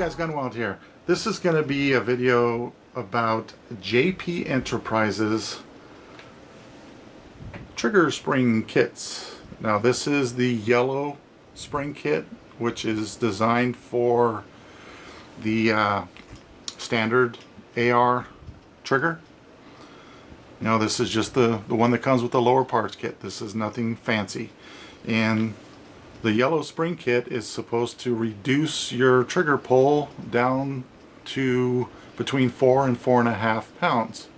guys, Gunwald here. This is going to be a video about JP Enterprises trigger spring kits. Now this is the yellow spring kit, which is designed for the standard AR trigger. Now this is just the one that comes with the lower parts kit. This is nothing fancy. And the yellow spring kit is supposed to reduce your trigger pull down to between 4 and 4.5 pounds.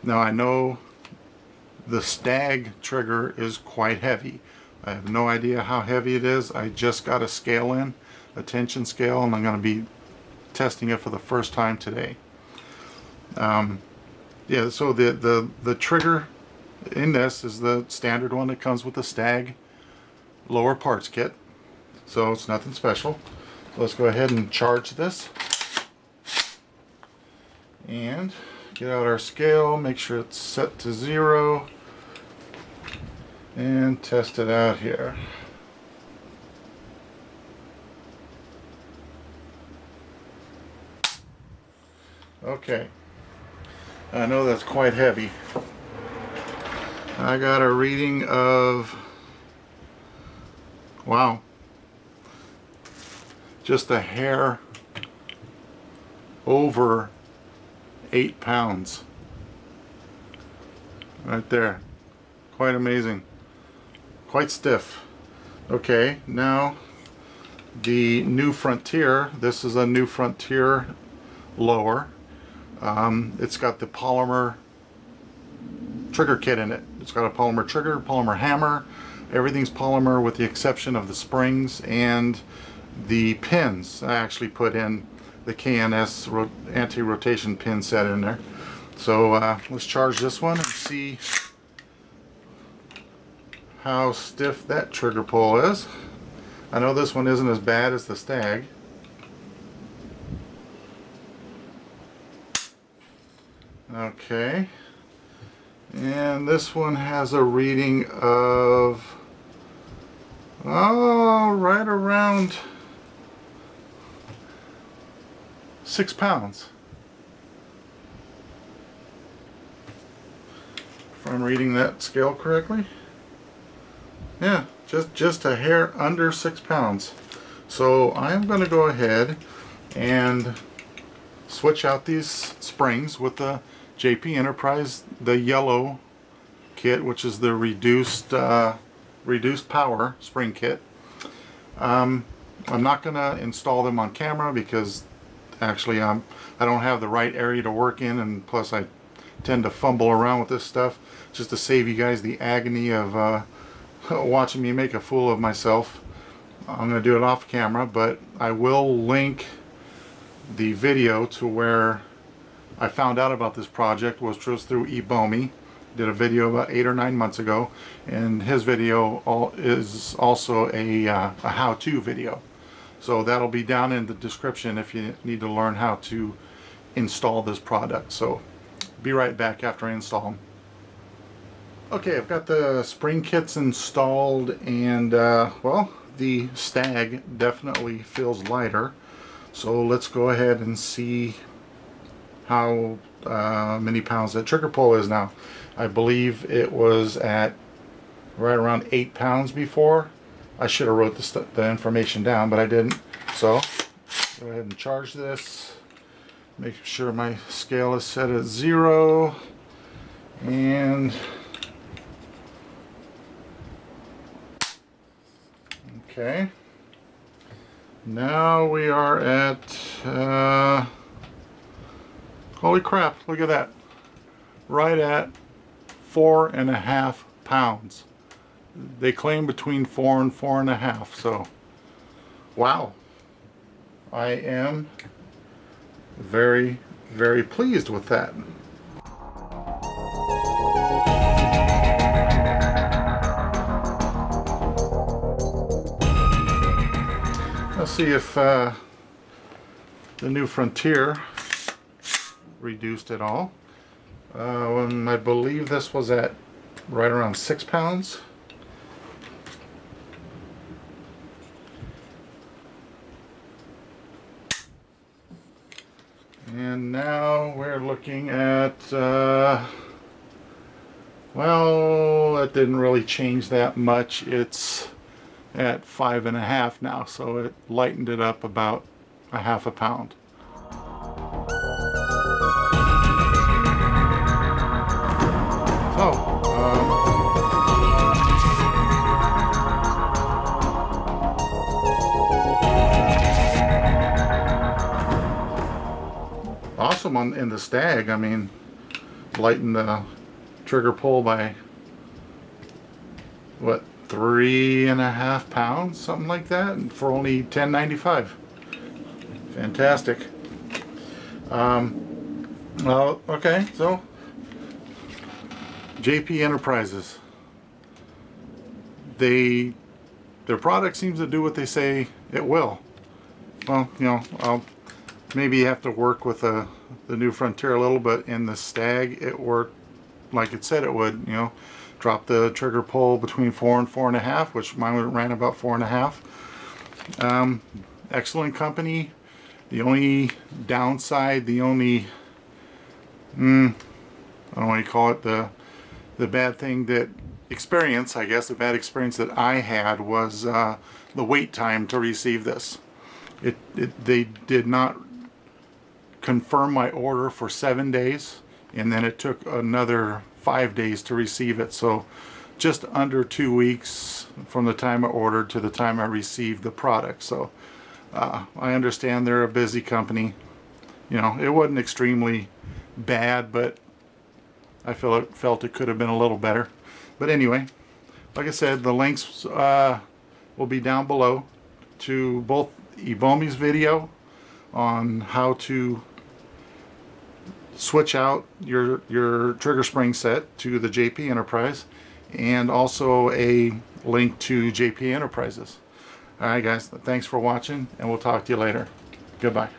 Now I know the Stag trigger is quite heavy. I have no idea how heavy it is. I just got a scale in, a tension scale, and I'm going to be testing it for the first time today. Yeah, so the trigger in this is the standard one that comes with the Stag lower parts kit, so it's nothing special. So let's go ahead and charge this and get out our scale, make sure it's set to 0, and test it out here. Okay, I know that's quite heavy. I got a reading of, wow, just a hair over 8 pounds right there. Quite amazing, quite stiff. Okay, now the New Frontier. This is a New Frontier lower. It's got the polymer trigger kit in it. It's got a polymer trigger, polymer hammer. Everything's polymer with the exception of the springs and the pins. I actually put in the KNS anti-rotation pin set in there. So let's charge this one and see how stiff that trigger pull is. I know this one isn't as bad as the Stag. Okay, and this one has a reading of, oh, right around 6 pounds. If I'm reading that scale correctly. Yeah, just a hair under 6 pounds. So I'm going to go ahead and switch out these springs with the JP Enterprise, the yellow kit, which is the reduced power spring kit. I'm not going to install them on camera because actually I don't have the right area to work in, and plus I tend to fumble around with this stuff just to save you guys the agony of watching me make a fool of myself. I'm going to do it off camera, but I will link the video to where I found out about this project, which was through ebomey. Did a video about 8 or 9 months ago, and his video is also a how-to video. So that'll be down in the description if you need to learn how to install this product. So be right back after I install them. Okay, I've got the spring kits installed, and well, the Stag definitely feels lighter. So let's go ahead and see how many pounds that trigger pull is now. I believe it was at right around 8 pounds before. I should have wrote the information down, but I didn't. So go ahead and charge this. Make sure my scale is set at 0. And okay. Now we are at, holy crap, look at that. Right at 4.5 pounds. They claim between 4 and 4.5, so wow. I am very, very pleased with that. Let's see if the New Frontier reduced at all. I believe this was at right around 6 pounds. now we're looking at, well, that didn't really change that much. It's at 5.5 now, so it lightened it up about a half a pound. So, awesome in the Stag. I mean, lighten the trigger pull by what, 3.5 pounds, something like that, and for only $10.95. Fantastic. Well, okay, so JP Enterprises, their product seems to do what they say it will. Well, you know, I'll maybe have to work with the new Frontier a little, but in the Stag it worked like it said it would. You know, drop the trigger pull between 4 and 4.5, which mine ran about 4.5. Excellent company. The only downside, the only I don't know what you call it, the bad thing that experience, I guess, the bad experience that I had was the wait time to receive this. They did not confirm my order for 7 days, and then it took another 5 days to receive it. So just under 2 weeks from the time I ordered to the time I received the product. So I understand they're a busy company. You know, it wasn't extremely bad, but I felt it could have been a little better. But anyway, like I said, the links will be down below to both ebomey's video on how to switch out your trigger spring set to the JP Enterprise, and also a link to JP Enterprises. Alright guys, thanks for watching, and we'll talk to you later. Goodbye.